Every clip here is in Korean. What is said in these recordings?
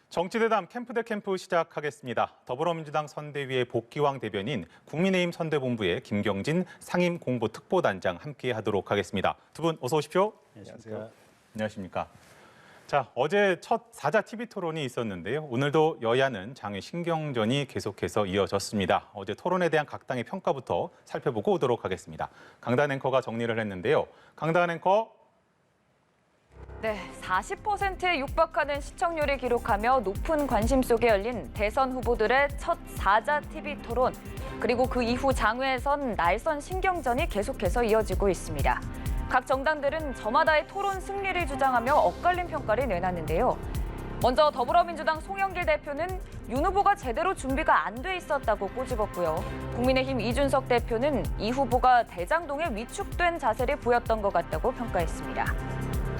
정치대담 캠프 대 캠프 시작하겠습니다. 더불어민주당 선대위의 복귀왕 대변인 국민의힘 선대본부의 김경진 상임공보특보단장 함께하도록 하겠습니다. 두 분 어서 오십시오. 안녕하세요. 안녕하십니까. 자, 어제 첫 사자 TV 토론이 있었는데요. 오늘도 여야는 장외 신경전이 계속해서 이어졌습니다. 어제 토론에 대한 각 당의 평가부터 살펴보고 오도록 하겠습니다. 강단 앵커가 정리를 했는데요. 강단 앵커. 네, 40%에 육박하는 시청률을 기록하며 높은 관심 속에 열린 대선 후보들의 첫 사자 TV 토론. 그리고 그 이후 장외에선 날선 신경전이 계속해서 이어지고 있습니다. 각 정당들은 저마다의 토론 승리를 주장하며 엇갈린 평가를 내놨는데요. 먼저 더불어민주당 송영길 대표는 윤 후보가 제대로 준비가 안 돼 있었다고 꼬집었고요. 국민의힘 이준석 대표는 이 후보가 대장동에 위축된 자세를 보였던 것 같다고 평가했습니다.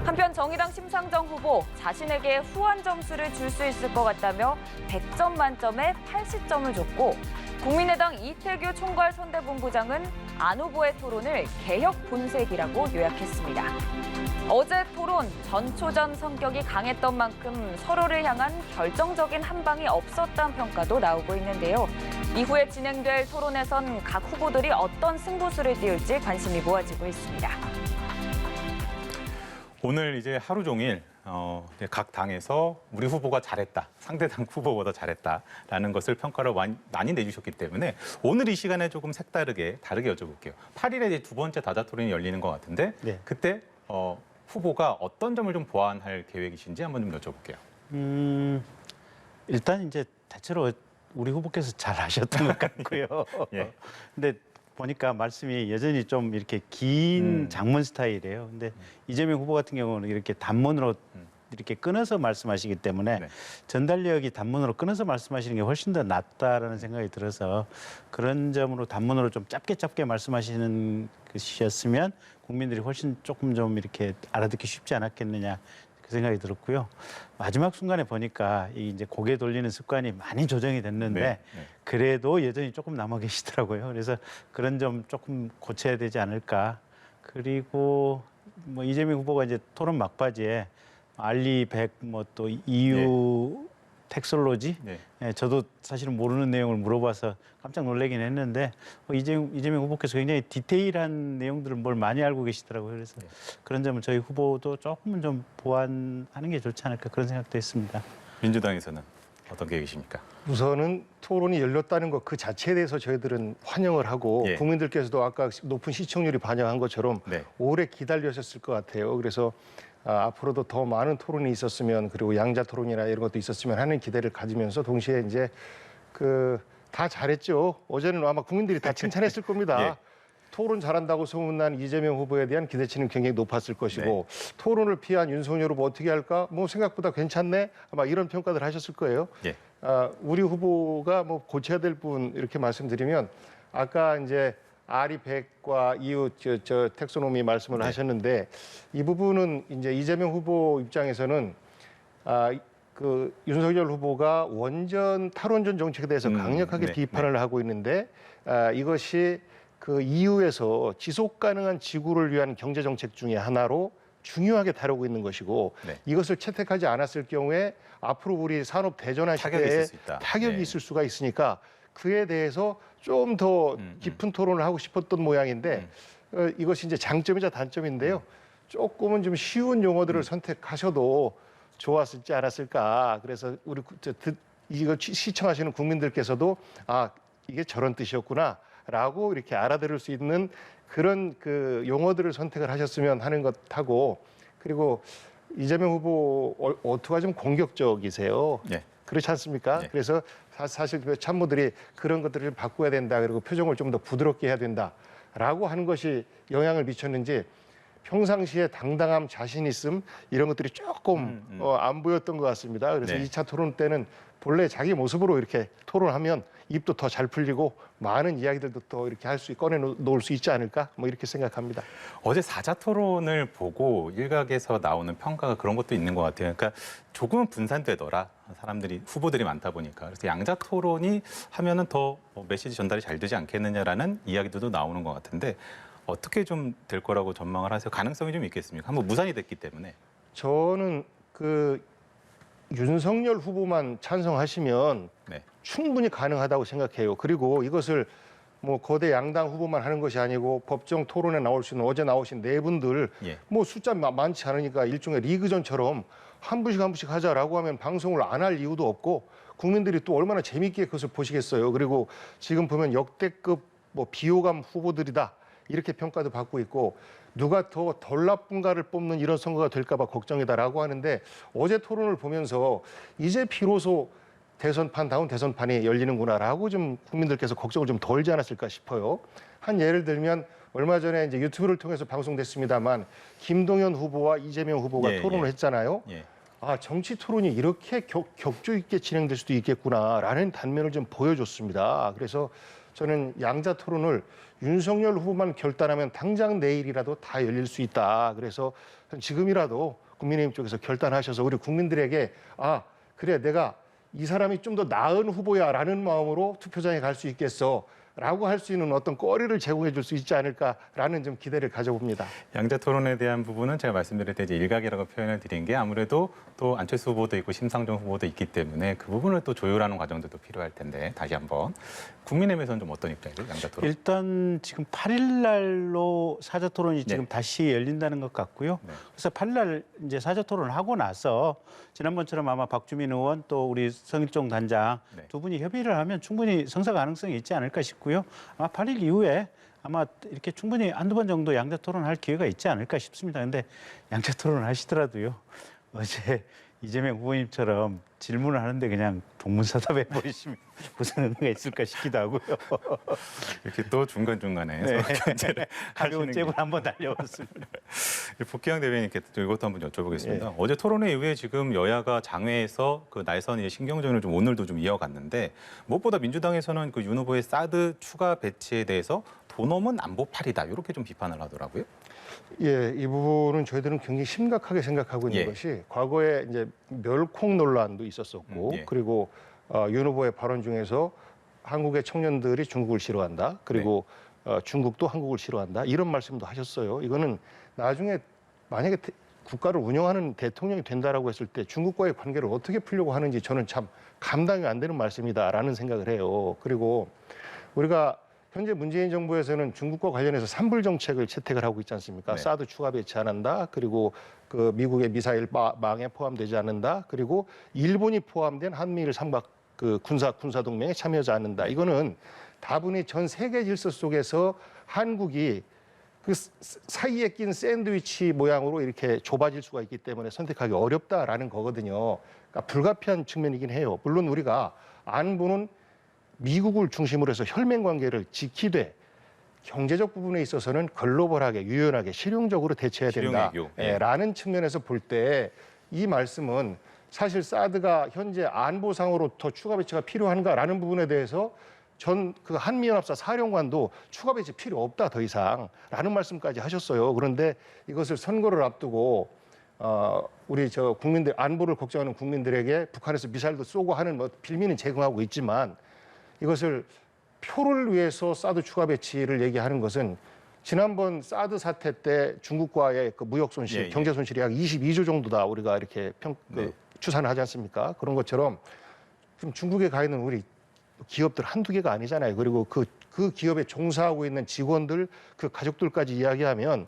한편 정의당 심상정 후보 자신에게 후한 점수를 줄 수 있을 것 같다며 100점 만점에 80점을 줬고 국민의당 이태규 총괄 선대본부장은 안 후보의 토론을 개혁 본색이라고 요약했습니다. 어제 토론 전초전 성격이 강했던 만큼 서로를 향한 결정적인 한방이 없었다는 평가도 나오고 있는데요. 이후에 진행될 토론에선 각 후보들이 어떤 승부수를 띄울지 관심이 모아지고 있습니다. 오늘 이제 하루 종일 각 당에서 우리 후보가 잘했다, 상대당 후보보다 잘했다라는 것을 평가를 많이 내주셨기 때문에 오늘 이 시간에 조금 다르게 여쭤볼게요. 8일에 두 번째 다자 토론이 열리는 것 같은데 네. 그때 후보가 어떤 점을 좀 보완할 계획이신지 한번 좀 여쭤볼게요. 일단 이제 대체로 우리 후보께서 잘 하셨던 것 같고요. 예. 근데 보니까 말씀이 여전히 좀 이렇게 긴 장문 스타일이에요. 근데 이재명 후보 같은 경우는 이렇게 단문으로 이렇게 끊어서 말씀하시기 때문에 네. 전달력이 단문으로 끊어서 말씀하시는 게 훨씬 더 낫다라는 생각이 들어서 그런 점으로 단문으로 좀 짧게 말씀하시는 것이었으면 국민들이 훨씬 조금 좀 이렇게 알아듣기 쉽지 않았겠느냐 그 생각이 들었고요. 마지막 순간에 보니까 이 이제 고개 돌리는 습관이 많이 조정이 됐는데 네. 그래도 여전히 조금 남아 계시더라고요. 그래서 그런 점 조금 고쳐야 되지 않을까. 그리고 뭐 이재명 후보가 이제 토론 막바지에 알리 100 뭐 또 EU 텍솔로지 예, 저도 사실은 모르는 내용을 물어봐서 깜짝 놀라긴 했는데 이재명 후보께서 굉장히 디테일한 내용들을 뭘 많이 알고 계시더라고요. 그래서 그런 점은 저희 후보도 조금은 좀 보완하는 게 좋지 않을까 그런 생각도 했습니다. 민주당에서는 어떤 계획이십니까? 우선은 토론이 열렸다는 것 그 자체에 대해서 저희들은 환영을 하고 예. 국민들께서도 아까 높은 시청률이 반영한 것처럼 네. 오래 기다리셨을 것 같아요. 그래서 앞으로도 더 많은 토론이 있었으면 그리고 양자 토론이나 이런 것도 있었으면 하는 기대를 가지면서 동시에 이제 다 잘했죠. 어제는 아마 국민들이 다 칭찬했을 겁니다. 예. 토론 잘한다고 소문난 이재명 후보에 대한 기대치는 굉장히 높았을 것이고 토론을 피한 윤석열 후보 어떻게 할까? 뭐 생각보다 괜찮네. 아마 이런 평가들 하셨을 거예요. 예. 우리 후보가 뭐 고쳐야 될 부분 이렇게 말씀드리면 아까 이제 아리 100과 EU 저 텍소노미 말씀을 하셨는데 이 부분은 이제 이재명 후보 입장에서는 그 윤석열 후보가 탈원전 정책에 대해서 강력하게 비판을 하고 있는데 이것이 그 EU에서 지속 가능한 지구를 위한 경제 정책 중에 하나로 중요하게 다루고 있는 것이고 이것을 채택하지 않았을 경우에 앞으로 우리 산업 대전환 시대에 타격이 있을 수가 있으니까 그에 대해서 좀 더 깊은 토론을 하고 싶었던 모양인데 이것이 이제 장점이자 단점인데요. 조금은 좀 쉬운 용어들을 선택하셔도 좋았을지 않았을까. 그래서 우리 이거 시청하시는 국민들께서도 이게 저런 뜻이었구나라고 이렇게 알아들을 수 있는 그런 그 용어들을 선택을 하셨으면 하는 것하고 그리고 이재명 후보 어투가 좀 공격적이세요. 네. 그렇지 않습니까? 그래서 사실 그 참모들이 그런 것들을 좀 바꿔야 된다. 그리고 표정을 좀 더 부드럽게 해야 된다라고 하는 것이 영향을 미쳤는지 평상시에 당당함, 자신 있음 이런 것들이 조금 안 보였던 것 같습니다. 그래서 2차 토론 때는 본래 자기 모습으로 이렇게 토론하면 입도 더 잘 풀리고 많은 이야기들도 또 이렇게 꺼내 놓을 수 있지 않을까 뭐 이렇게 생각합니다. 어제 사자 토론을 보고 일각에서 나오는 평가가 그런 것도 있는 것 같아요. 그러니까 조금은 분산되더라. 후보들이 많다 보니까. 그래서 양자 토론이 하면은 더 메시지 전달이 잘 되지 않겠느냐라는 이야기들도 나오는 것 같은데 어떻게 좀 될 거라고 전망을 하세요? 가능성이 좀 있겠습니까? 한번 무산이 됐기 때문에. 저는 윤석열 후보만 찬성하시면 네. 충분히 가능하다고 생각해요. 그리고 이것을 뭐 거대 양당 후보만 하는 것이 아니고 법정 토론에 나올 수 있는 어제 나오신 네 분들 예. 뭐 숫자 많지 않으니까 일종의 리그전처럼 한 분씩 한 분씩 하자라고 하면 방송을 안 할 이유도 없고 국민들이 또 얼마나 재밌게 그것을 보시겠어요. 그리고 지금 보면 역대급 뭐 비호감 후보들이다 이렇게 평가도 받고 있고 누가 더 덜 나쁜가를 뽑는 이런 선거가 될까 봐 걱정이다라고 하는데 어제 토론을 보면서 이제 비로소 대선판다운 대선판이 열리는구나라고 좀 국민들께서 걱정을 좀 덜지 않았을까 싶어요. 한 예를 들면 얼마 전에 이제 유튜브를 통해서 방송됐습니다만 김동연 후보와 이재명 후보가 예, 토론을 예. 했잖아요. 예. 아, 정치 토론이 이렇게 격조 있게 진행될 수도 있겠구나라는 단면을 좀 보여줬습니다. 그래서 저는 양자 토론을 윤석열 후보만 결단하면 당장 내일이라도 다 열릴 수 있다. 그래서 지금이라도 국민의힘 쪽에서 결단하셔서 우리 국민들에게 아, 그래 내가 이 사람이 좀 더 나은 후보야라는 마음으로 투표장에 갈 수 있겠어. 라고 할 수 있는 어떤 거리를 제공해 줄 수 있지 않을까라는 좀 기대를 가져봅니다. 양자 토론에 대한 부분은 제가 말씀드릴 때 이제 일각이라고 표현을 드린 게 아무래도 또 안철수 후보도 있고 심상정 후보도 있기 때문에 그 부분을 또 조율하는 과정도 필요할 텐데 다시 한번 국민의힘에서는 좀 어떤 입장이죠? 양자 토론. 일단 지금 8일 날로 사자 토론이 지금 다시 열린다는 것 같고요. 네. 그래서 8일 날 이제 사자 토론을 하고 나서 지난번처럼 아마 박주민 의원 또 우리 성일종 단장 네. 두 분이 협의를 하면 충분히 성사 가능성이 있지 않을까 싶고요. 아마 8일 이후에 아마 이렇게 충분히 한두 번 정도 양자 토론할 기회가 있지 않을까 싶습니다. 근데 양자 토론을 하시더라도요. 어제 이재명 후보님처럼 질문을 하는데 그냥 동문서답해 버리시면 무슨 의미가 있을까 싶기도 하고요. 이렇게 또 중간중간에 네. 서로 견제를 가벼운 하시는 잽을 한번 날려봤습니다. 복귀양 대변인께 또 이것도 한번 여쭤보겠습니다. 예. 어제 토론회 이후에 지금 여야가 장외에서 그 날선 신경전을 좀 오늘도 좀 이어갔는데 무엇보다 민주당에서는 그 윤 후보의 사드 추가 배치에 대해서 도넘은 안보팔이다 이렇게 좀 비판을 하더라고요. 예, 이 부분은 저희들은 굉장히 심각하게 생각하고 있는 예. 것이 과거에 이제 멸콩 논란도 있었었고 예. 그리고 윤 후보의 발언 중에서 한국의 청년들이 중국을 싫어한다. 그리고 중국도 한국을 싫어한다. 이런 말씀도 하셨어요. 이거는 나중에 만약에 국가를 운영하는 대통령이 된다라고 했을 때 중국과의 관계를 어떻게 풀려고 하는지 저는 참 감당이 안 되는 말씀이다라는 생각을 해요. 그리고 우리가 현재 문재인 정부에서는 중국과 관련해서 산불 정책을 채택을 하고 있지 않습니까? 네. 사드 추가 배치 안 한다. 그리고 그 미국의 미사일 망에 포함되지 않는다. 그리고 일본이 포함된 한미일 삼각 그 군사 동맹에 참여하지 않는다. 이거는 다분히 전 세계 질서 속에서 한국이 그 사이에 낀 샌드위치 모양으로 이렇게 좁아질 수가 있기 때문에 선택하기 어렵다라는 거거든요. 그러니까 불가피한 측면이긴 해요. 물론 우리가 안보는 미국을 중심으로 해서 혈맹 관계를 지키되 경제적 부분에 있어서는 글로벌하게 유연하게 실용적으로 대처해야 된다. 실용외교. 예. 라는 측면에서 볼 때 이 말씀은 사실 사드가 현재 안보상으로 더 추가 배치가 필요한가라는 부분에 대해서 전 그 한미연합사 사령관도 추가 배치 필요 없다 더 이상라는 말씀까지 하셨어요. 그런데 이것을 선거를 앞두고 우리 저 국민들 안보를 걱정하는 국민들에게 북한에서 미사일도 쏘고 하는 뭐 빌미는 제공하고 있지만 이것을 표를 위해서 사드 추가 배치를 얘기하는 것은 지난번 사드 사태 때 중국과의 그 무역 손실, 예. 경제 손실이 약 22조 정도다 우리가 이렇게 네. 추산을 하지 않습니까? 그런 것처럼 지금 중국에 가 있는 우리 기업들 한두 개가 아니잖아요. 그리고 그 기업에 종사하고 있는 직원들, 그 가족들까지 이야기하면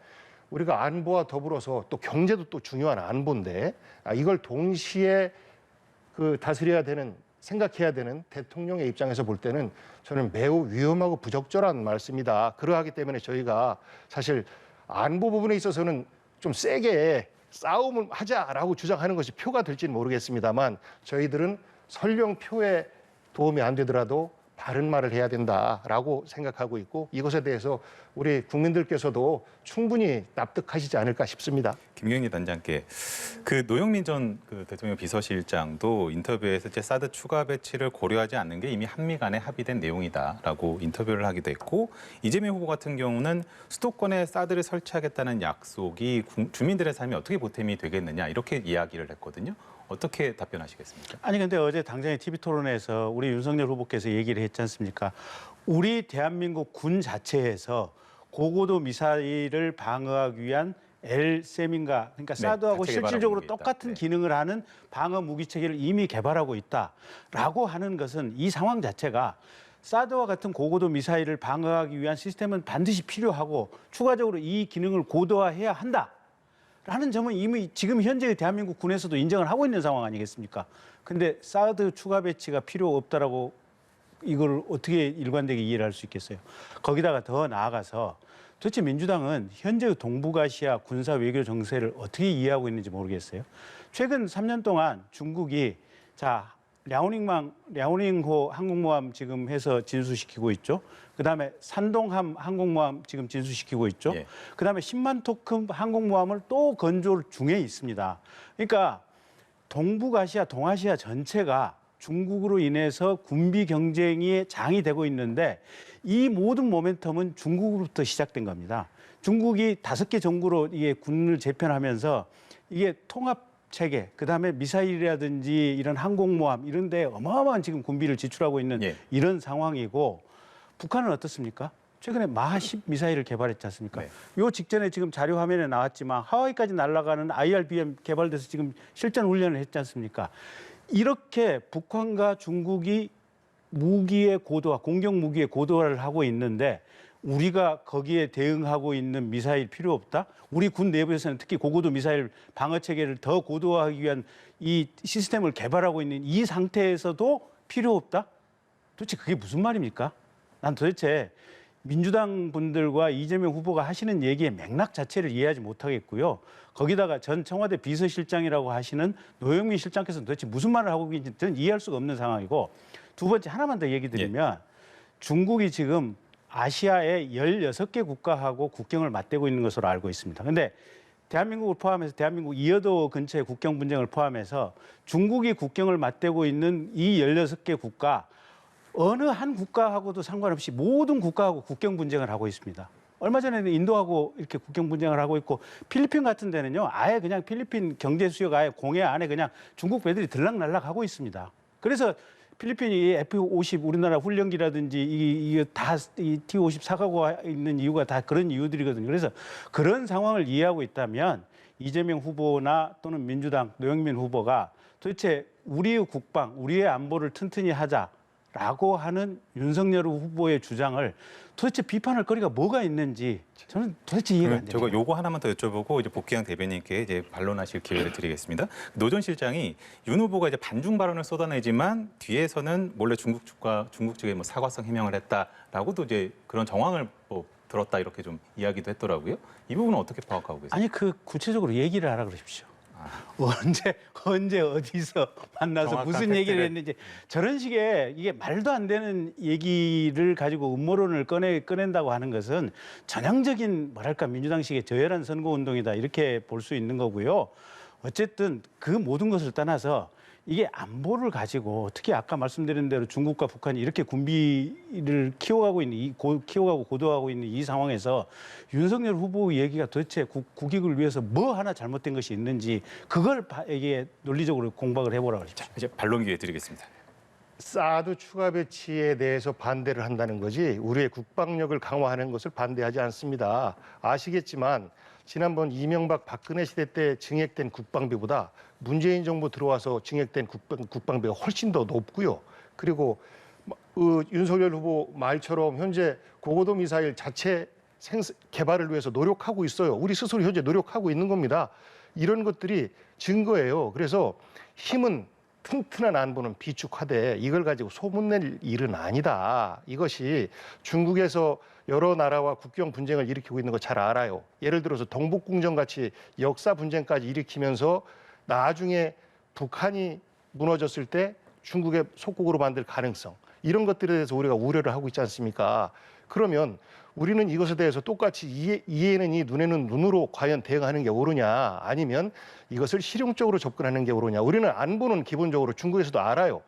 우리가 안보와 더불어서 또 경제도 또 중요한 안보인데 이걸 동시에 그 다스려야 되는 생각해야 되는 대통령의 입장에서 볼 때는 저는 매우 위험하고 부적절한 말씀이다. 그러하기 때문에 저희가 사실 안보 부분에 있어서는 좀 세게 싸움을 하자라고 주장하는 것이 표가 될지는 모르겠습니다만 저희들은 설령 표에 도움이 안 되더라도 바른 말을 해야 된다라고 생각하고 있고 이것에 대해서 우리 국민들께서도 충분히 납득하시지 않을까 싶습니다. 김경희 단장께 그 노영민 전 그 대통령 비서실장도 인터뷰에서 이제 사드 추가 배치를 고려하지 않는 게 이미 한미 간에 합의된 내용이다라고 인터뷰를 하기도 했고 이재명 후보 같은 경우는 수도권에 사드를 설치하겠다는 약속이 주민들의 삶에 어떻게 보탬이 되겠느냐 이렇게 이야기를 했거든요. 어떻게 답변하시겠습니까? 아니 근데 어제 당장의 TV 토론에서 우리 윤석열 후보께서 얘기를 했지 않습니까? 우리 대한민국 군 자체에서 고고도 미사일을 방어하기 위한 LSAM인가 그러니까 네, 사드하고 자체 개발하고 실질적으로 있는 게 있다. 똑같은 네. 기능을 하는 방어 무기 체계를 이미 개발하고 있다라고 하는 것은 이 상황 자체가 사드와 같은 고고도 미사일을 방어하기 위한 시스템은 반드시 필요하고 추가적으로 이 기능을 고도화해야 한다라는 점은 이미 지금 현재의 대한민국 군에서도 인정을 하고 있는 상황 아니겠습니까? 근데 사드 추가 배치가 필요 없다라고 이걸 어떻게 일관되게 이해를 할 수 있겠어요? 거기다가 더 나아가서 도대체 민주당은 현재의 동북아시아 군사 외교 정세를 어떻게 이해하고 있는지 모르겠어요. 최근 3년 동안 중국이 랴오닝호 항공모함 지금 해서 진수시키고 있죠. 그다음에 산동함 항공모함 지금 진수시키고 있죠. 예. 그다음에 10만 토큰 항공모함을 또 건조 중에 있습니다. 그러니까 동북아시아, 동아시아 전체가 중국으로 인해서 군비 경쟁이 장이 되고 있는데 이 모든 모멘텀은 중국으로부터 시작된 겁니다. 중국이 5개 정부로 이게 군을 재편하면서 이게 통합 체계, 그다음에 미사일이라든지 이런 항공모함 이런 데 어마어마한 지금 군비를 지출하고 있는 예. 이런 상황이고 북한은 어떻습니까? 최근에 마하-10 미사일을 개발했지 않습니까? 네. 요 직전에 지금 자료 화면에 나왔지만 하와이까지 날아가는 IRBM 개발돼서 지금 실전 훈련을 했지 않습니까? 이렇게 북한과 중국이 무기의 고도화, 공격 무기의 고도화를 하고 있는데 우리가 거기에 대응하고 있는 미사일 필요 없다? 우리 군 내부에서는 특히 고고도 미사일 방어 체계를 더 고도화하기 위한 이 시스템을 개발하고 있는 이 상태에서도 필요 없다? 도대체 그게 무슨 말입니까? 난 도대체 민주당 분들과 이재명 후보가 하시는 얘기의 맥락 자체를 이해하지 못하겠고요. 거기다가 전 청와대 비서실장이라고 하시는 노영민 실장께서는 도대체 무슨 말을 하고 계신지 저는 이해할 수가 없는 상황이고 두 번째 하나만 더 얘기 드리면 중국이 지금 아시아의 16개 국가하고 국경을 맞대고 있는 것으로 알고 있습니다. 근데 대한민국을 포함해서 대한민국 이여도 근처의 국경 분쟁을 포함해서 중국이 국경을 맞대고 있는 이 16개 국가 어느 한 국가하고도 상관없이 모든 국가하고 국경 분쟁을 하고 있습니다. 얼마 전에는 인도하고 이렇게 국경 분쟁을 하고 있고 필리핀 같은 데는요 아예 그냥 필리핀 경제 수역 아예 공해 안에 그냥 중국 배들이 들락날락 하고 있습니다. 그래서 필리핀이 F-50 우리나라 훈련기라든지 이게 다 이 T-50 사가고 있는 이유가 다 그런 이유들이거든요. 그래서 그런 상황을 이해하고 있다면 이재명 후보나 또는 민주당 노영민 후보가 도대체 우리의 국방, 우리의 안보를 튼튼히 하자라고 하는 윤석열 후보의 주장을 도대체 비판할 거리가 뭐가 있는지 저는 도대체 이해가 안 됩니다. 저거 요거 하나만 더 여쭤보고 이제 복귀한 대변인께 이제 반론하실 기회를 드리겠습니다. 노 전 실장이 윤 후보가 이제 반중 발언을 쏟아내지만 뒤에서는 몰래 중국 측에 뭐 사과성 해명을 했다라고도 이제 그런 정황을 뭐 들었다 이렇게 좀 이야기도 했더라고요. 이 부분은 어떻게 파악하고 계세요? 아니 그 구체적으로 얘기를 하라 그러십시오. 언제 어디서 만나서 정확한 무슨 얘기를 팩트를. 했는지 저런 식의 이게 말도 안 되는 얘기를 가지고 음모론을 꺼낸다고 하는 것은 전형적인 뭐랄까 민주당식의 저열한 선거운동이다 이렇게 볼 수 있는 거고요. 어쨌든 그 모든 것을 떠나서 이게 안보를 가지고 특히 아까 말씀드린 대로 중국과 북한이 이렇게 군비를 키워가고 있는 키워가고 고도화하고 있는 이 상황에서 윤석열 후보 얘기가 도대체 국익을 위해서 뭐 하나 잘못된 것이 있는지 그걸 이게 논리적으로 공박을 해보라고 그러죠. 이제 반론 기회 드리겠습니다. 사드 추가 배치에 대해서 반대를 한다는 거지 우리의 국방력을 강화하는 것을 반대하지 않습니다. 아시겠지만 지난번 이명박 박근혜 시대 때 증액된 국방비보다 문재인 정부 들어와서 증액된 국방비가 훨씬 더 높고요. 그리고 윤석열 후보 말처럼 현재 고고도 미사일 자체 개발을 위해서 노력하고 있어요. 우리 스스로 현재 노력하고 있는 겁니다. 이런 것들이 증거예요. 그래서 힘은 튼튼한 안보는 비축하되 이걸 가지고 소문낼 일은 아니다. 이것이 중국에서 여러 나라와 국경 분쟁을 일으키고 있는 거 잘 알아요. 예를 들어서 동북궁전 같이 역사 분쟁까지 일으키면서 나중에 북한이 무너졌을 때 중국의 속국으로 만들 가능성 이런 것들에 대해서 우리가 우려를 하고 있지 않습니까? 그러면 우리는 이것에 대해서 똑같이 이해는 이 눈에는 눈으로 과연 대응하는 게 옳으냐 아니면 이것을 실용적으로 접근하는 게 옳으냐. 우리는 안보는 기본적으로 중국에서도 알아요.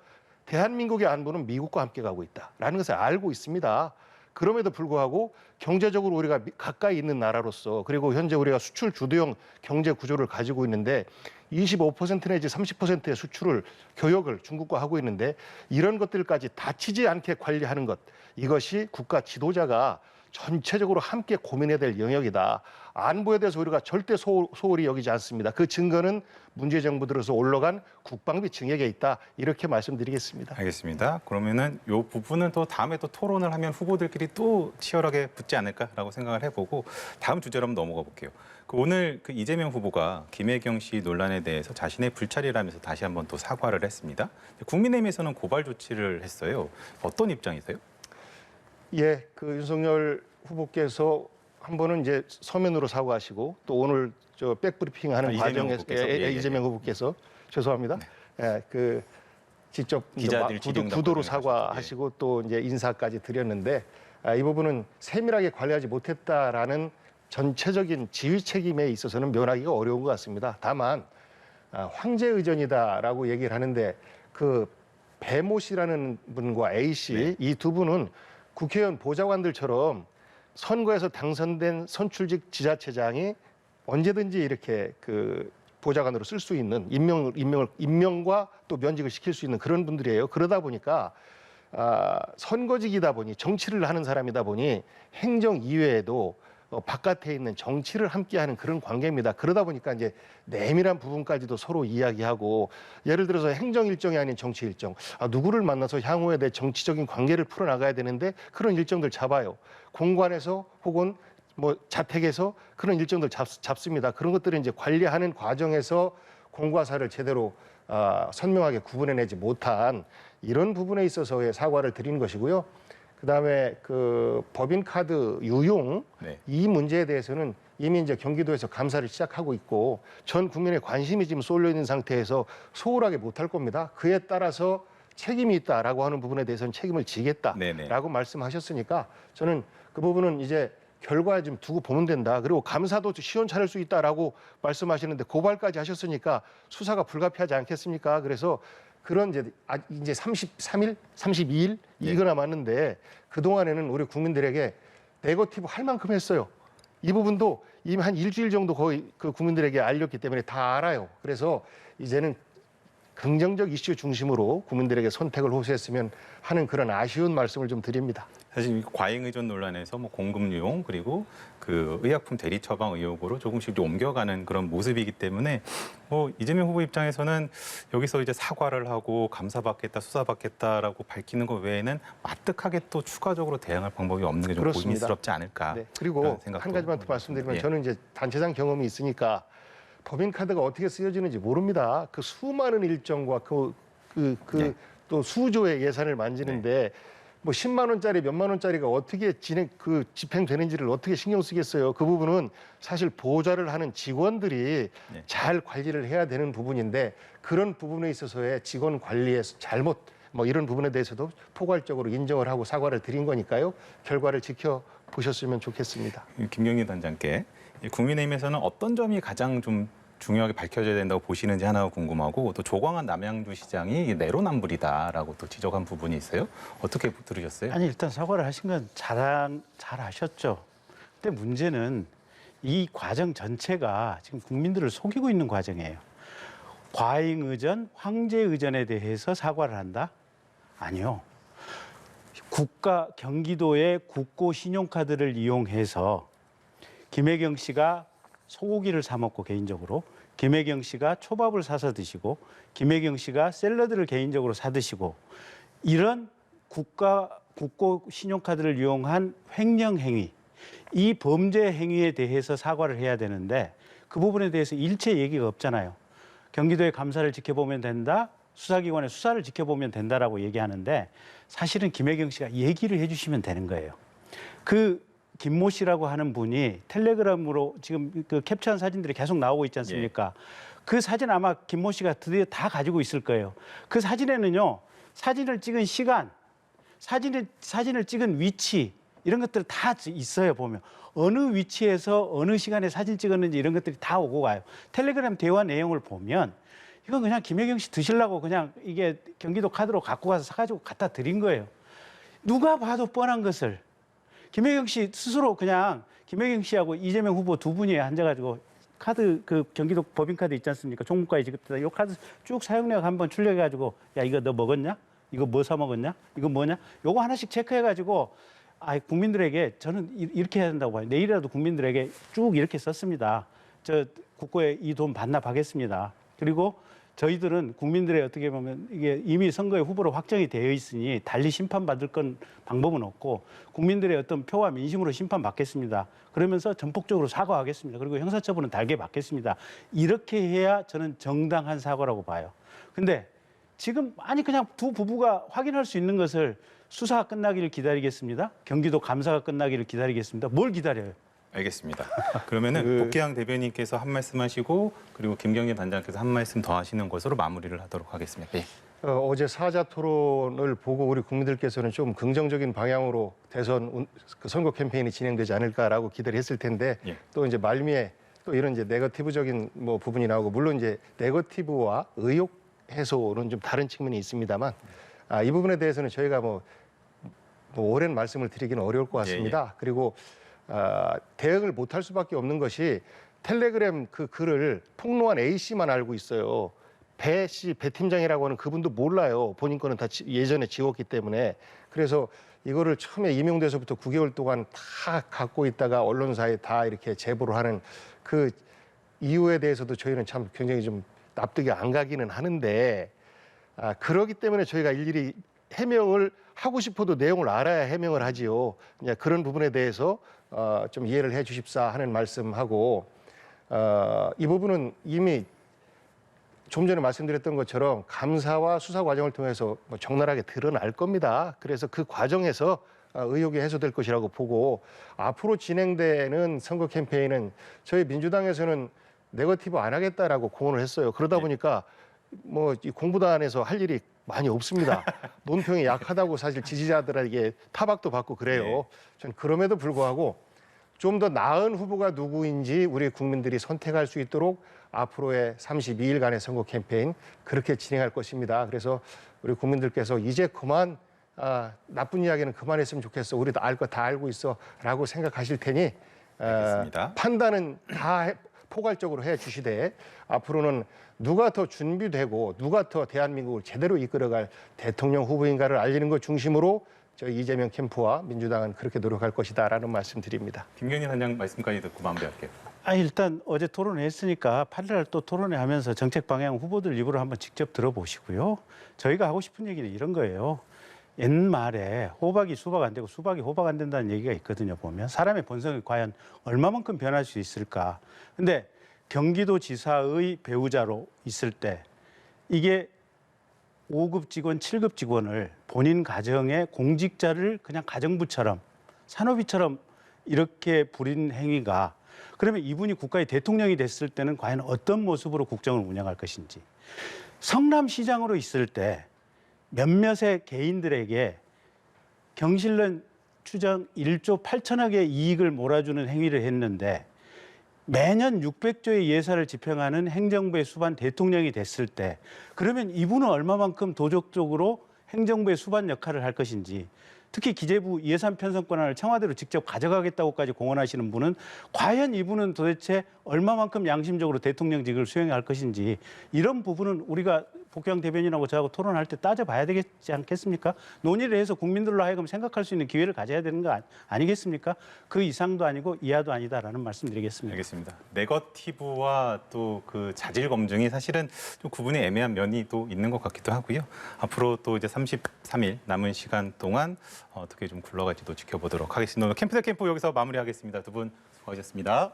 대한민국의 안보는 미국과 함께 가고 있다라는 것을 알고 있습니다. 그럼에도 불구하고 경제적으로 우리가 가까이 있는 나라로서 그리고 현재 우리가 수출 주도형 경제 구조를 가지고 있는데 25% 내지 30%의 수출을 교역을 중국과 하고 있는데 이런 것들까지 다치지 않게 관리하는 것 이것이 국가 지도자가 전체적으로 함께 고민해야 될 영역이다. 안보에 대해서 우리가 절대 소홀히 여기지 않습니다. 그 증거는 문재인 정부 들어서 올라간 국방비 증액에 있다. 이렇게 말씀드리겠습니다. 알겠습니다. 그러면은 이 부분은 또 다음에 또 토론을 하면 후보들끼리 또 치열하게 붙지 않을까라고 생각을 해보고 다음 주제로 한번 넘어가 볼게요. 오늘 이재명 후보가 김혜경 씨 논란에 대해서 자신의 불찰이라면서 다시 한번 또 사과를 했습니다. 국민의힘에서는 고발 조치를 했어요. 어떤 입장이세요? 예, 윤석열 후보께서 한 번은 이제 서면으로 사과하시고 또 오늘 저 백브리핑하는 이재명 과정에서 후보께서? 예, 예. 이재명 후보께서 죄송합니다. 직접 기자들 질의응답 구도로 과정에 사과하시고 또 이제 인사까지 드렸는데 이 부분은 세밀하게 관리하지 못했다라는 전체적인 지휘 책임에 있어서는 면하기가 어려운 것 같습니다. 다만 황제 의전이다라고 얘기를 하는데 그 배모 씨라는 분과 A 씨 이 두 분은 국회의원 보좌관들처럼 선거에서 당선된 선출직 지자체장이 언제든지 이렇게 보좌관으로 쓸 수 있는 임명과 또 면직을 시킬 수 있는 그런 분들이에요. 그러다 보니까 선거직이다 보니 정치를 하는 사람이다 보니 행정 이외에도 바깥에 있는 정치를 함께하는 그런 관계입니다. 그러다 보니까 이제 내밀한 부분까지도 서로 이야기하고 예를 들어서 행정 일정이 아닌 정치 일정, 누구를 만나서 향후에 내 정치적인 관계를 풀어나가야 되는데 그런 일정들 잡아요. 공관에서 혹은 뭐 자택에서 그런 일정들 잡습니다. 그런 것들을 이제 관리하는 과정에서 공과사를 제대로 선명하게 구분해내지 못한 이런 부분에 있어서의 사과를 드린 것이고요. 그다음에 법인카드 유용 이 문제에 대해서는 이미 이제 경기도에서 감사를 시작하고 있고 전 국민의 관심이 지금 쏠려 있는 상태에서 소홀하게 못할 겁니다. 그에 따라서 책임이 있다라고 하는 부분에 대해서는 책임을 지겠다라고 말씀하셨으니까 저는 그 부분은 이제 결과에 좀 두고 보면 된다. 그리고 감사도 시원찮을 수 있다라고 말씀하시는데 고발까지 하셨으니까 수사가 불가피하지 않겠습니까? 그래서 그런 이제 33일, 32일 이거 남았는데 그동안에는 우리 국민들에게 네거티브 할 만큼 했어요. 이 부분도 이미 한 일주일 정도 거의 국민들에게 알렸기 때문에 다 알아요. 그래서 이제는 긍정적 이슈 중심으로 국민들에게 선택을 호소했으면 하는 그런 아쉬운 말씀을 좀 드립니다. 사실 과잉 의존 논란에서 공급 유용 그리고 의약품 대리 처방 의혹으로 조금씩 옮겨가는 그런 모습이기 때문에 이재명 후보 입장에서는 여기서 이제 사과를 하고 감사받겠다, 수사받겠다라고 밝히는 것 외에는 마뜩하게 또 추가적으로 대응할 방법이 없는 게 좀 고민스럽지 않을까. 네. 그리고 한 가지만 더 말씀드리면 저는 이제 단체장 경험이 있으니까 법인카드가 어떻게 쓰여지는지 모릅니다. 그 수많은 일정과 또 수조의 예산을 만지는데 뭐 10만 원짜리 몇만 원짜리가 어떻게 집행되는지를 어떻게 신경 쓰겠어요. 그 부분은 사실 보좌를 하는 직원들이 잘 관리를 해야 되는 부분인데 그런 부분에 있어서의 직원 관리의 잘못 이런 부분에 대해서도 포괄적으로 인정을 하고 사과를 드린 거니까요. 결과를 지켜보셨으면 좋겠습니다. 김경희 단장께 국민의힘에서는 어떤 점이 가장 좀 중요하게 밝혀져야 된다고 보시는지 하나 궁금하고 또 조광한 남양주 시장이 내로남불이다라고 또 지적한 부분이 있어요. 어떻게 들으셨어요? 아니 일단 사과를 하신 건 잘하셨죠. 근데 문제는 이 과정 전체가 지금 국민들을 속이고 있는 과정이에요. 과잉 의전, 황제 의전에 대해서 사과를 한다? 아니요. 경기도의 국고 신용카드를 이용해서 김혜경 씨가 소고기를 사 먹고 개인적으로 김혜경 씨가 초밥을 사서 드시고 김혜경 씨가 샐러드를 개인적으로 사 드시고 이런 국고 신용카드를 이용한 횡령 행위 이 범죄 행위에 대해서 사과를 해야 되는데 그 부분에 대해서 일체 얘기가 없잖아요. 경기도의 감사를 지켜보면 된다. 수사기관의 수사를 지켜보면 된다라고 얘기하는데 사실은 김혜경 씨가 얘기를 해주시면 되는 거예요. 김모 씨라고 하는 분이 텔레그램으로 지금 캡처한 사진들이 계속 나오고 있지 않습니까? 그 사진 아마 김모 씨가 드디어 다 가지고 있을 거예요. 그 사진에는요, 사진을 찍은 시간, 사진을 찍은 위치 이런 것들 다 있어요. 보면 어느 위치에서 어느 시간에 사진 찍었는지 이런 것들이 다 오고 가요. 텔레그램 대화 내용을 보면 이건 그냥 김혜경 씨 드시려고 그냥 이게 경기도 카드로 갖고 가서 사가지고 갖다 드린 거예요. 누가 봐도 뻔한 것을. 김혜경 씨 스스로 그냥 김혜경 씨하고 이재명 후보 두 분이 앉아가지고 카드 경기도 법인카드 있지 않습니까? 종무과에 지급되다 이 카드 쭉 사용료가 한번 출력해가지고 야 이거 너 먹었냐? 이거 뭐 사 먹었냐? 이거 뭐냐? 요거 하나씩 체크해가지고 국민들에게 저는 이렇게 해야 된다고 봐요. 내일이라도 국민들에게 쭉 이렇게 썼습니다. 저 국고에 이 돈 반납하겠습니다. 그리고 저희들은 국민들의 어떻게 보면 이게 이미 선거에 후보로 확정이 되어 있으니 달리 심판받을 건 방법은 없고 국민들의 어떤 표와 민심으로 심판받겠습니다. 그러면서 전폭적으로 사과하겠습니다. 그리고 형사처분은 달게 받겠습니다. 이렇게 해야 저는 정당한 사과라고 봐요. 근데 지금 그냥 두 부부가 확인할 수 있는 것을 수사가 끝나기를 기다리겠습니다. 경기도 감사가 끝나기를 기다리겠습니다. 뭘 기다려요? 알겠습니다. 그러면은 복귀양 대변인께서 한 말씀 하시고 그리고 김경진 단장께서 한 말씀 더 하시는 것으로 마무리를 하도록 하겠습니다. 네. 어제 사자 토론을 보고 우리 국민들께서는 좀 긍정적인 방향으로 대선 선거 캠페인이 진행되지 않을까라고 기대를 했을 텐데 예. 또 이제 말미에 또 이런 이제 네거티브적인 부분이 나오고 물론 이제 네거티브와 의혹 해소는 좀 다른 측면이 있습니다만 이 부분에 대해서는 저희가 오랜 말씀을 드리기는 어려울 것 같습니다. 그리고 대응을 못할 수밖에 없는 것이 텔레그램 그 글을 폭로한 A 씨만 알고 있어요. 배 팀장이라고 하는 그분도 몰라요. 본인 거는 다 예전에 지웠기 때문에. 그래서 이거를 처음에 임용돼서부터 9개월 동안 다 갖고 있다가 언론사에 다 이렇게 제보를 하는 그 이유에 대해서도 저희는 참 굉장히 좀 납득이 안 가기는 하는데 그러기 때문에 저희가 일일이 해명을 하고 싶어도 내용을 알아야 해명을 하지요. 그런 부분에 대해서 좀 이해를 해 주십사 하는 말씀하고 이 부분은 이미 좀 전에 말씀드렸던 것처럼 감사와 수사 과정을 통해서 적나라하게 드러날 겁니다. 그래서 그 과정에서 의혹이 해소될 것이라고 보고 앞으로 진행되는 선거 캠페인은 저희 민주당에서는 네거티브 안 하겠다라고 공언을 했어요. 그러다 보니까 이 공보단에서 할 일이 많이 없습니다. 논평이 약하다고 사실 지지자들에게 타박도 받고 그래요. 전 그럼에도 불구하고 좀 더 나은 후보가 누구인지 우리 국민들이 선택할 수 있도록 앞으로의 32일간의 선거 캠페인 그렇게 진행할 것입니다. 그래서 우리 국민들께서 이제 그만 나쁜 이야기는 그만했으면 좋겠어. 우리도 알 거 다 알고 있어라고 생각하실 테니 알겠습니다. 판단은 다 포괄적으로 해 주시되 앞으로는 누가 더 준비되고 누가 더 대한민국을 제대로 이끌어갈 대통령 후보인가를 알리는 것 중심으로 저희 이재명 캠프와 민주당은 그렇게 노력할 것이다라는 말씀드립니다. 김경진 단장 말씀까지 듣고 마무리할게요. 일단 어제 토론을 했으니까 8일 또 토론회 하면서 정책 방향 후보들 입으로 한번 직접 들어보시고요. 저희가 하고 싶은 얘기는 이런 거예요. 옛말에 호박이 수박 안 되고 수박이 호박 안 된다는 얘기가 있거든요. 보면 사람의 본성이 과연 얼마만큼 변할 수 있을까. 근데 경기도지사의 배우자로 있을 때 이게 5급 직원, 7급 직원을 본인 가정의 공직자를 그냥 가정부처럼 산업이처럼 이렇게 부린 행위가 그러면 이분이 국가의 대통령이 됐을 때는 과연 어떤 모습으로 국정을 운영할 것인지. 성남시장으로 있을 때 몇몇의 개인들에게 경실련 추정 1조 8천억의 이익을 몰아주는 행위를 했는데 매년 600조의 예산을 집행하는 행정부의 수반 대통령이 됐을 때 그러면 이분은 얼마만큼 도덕적으로 행정부의 수반 역할을 할 것인지 특히 기재부 예산 편성 권한을 청와대로 직접 가져가겠다고까지 공언하시는 분은 과연 이분은 도대체 얼마만큼 양심적으로 대통령직을 수행할 것인지 이런 부분은 우리가 복귀양 대변인하고 저하고 토론할 때 따져봐야 되겠지 않겠습니까? 논의를 해서 국민들로 하여금 생각할 수 있는 기회를 가져야 되는 거 아니겠습니까? 그 이상도 아니고 이하도 아니다라는 말씀드리겠습니다. 알겠습니다. 네거티브와 또 그 자질 검증이 사실은 좀 구분이 애매한 면이 또 있는 것 같기도 하고요. 앞으로 또 이제 33일 남은 시간 동안 어떻게 좀 굴러갈지도 지켜보도록 하겠습니다. 오늘 캠프 대 캠프 여기서 마무리하겠습니다. 두 분 수고하셨습니다.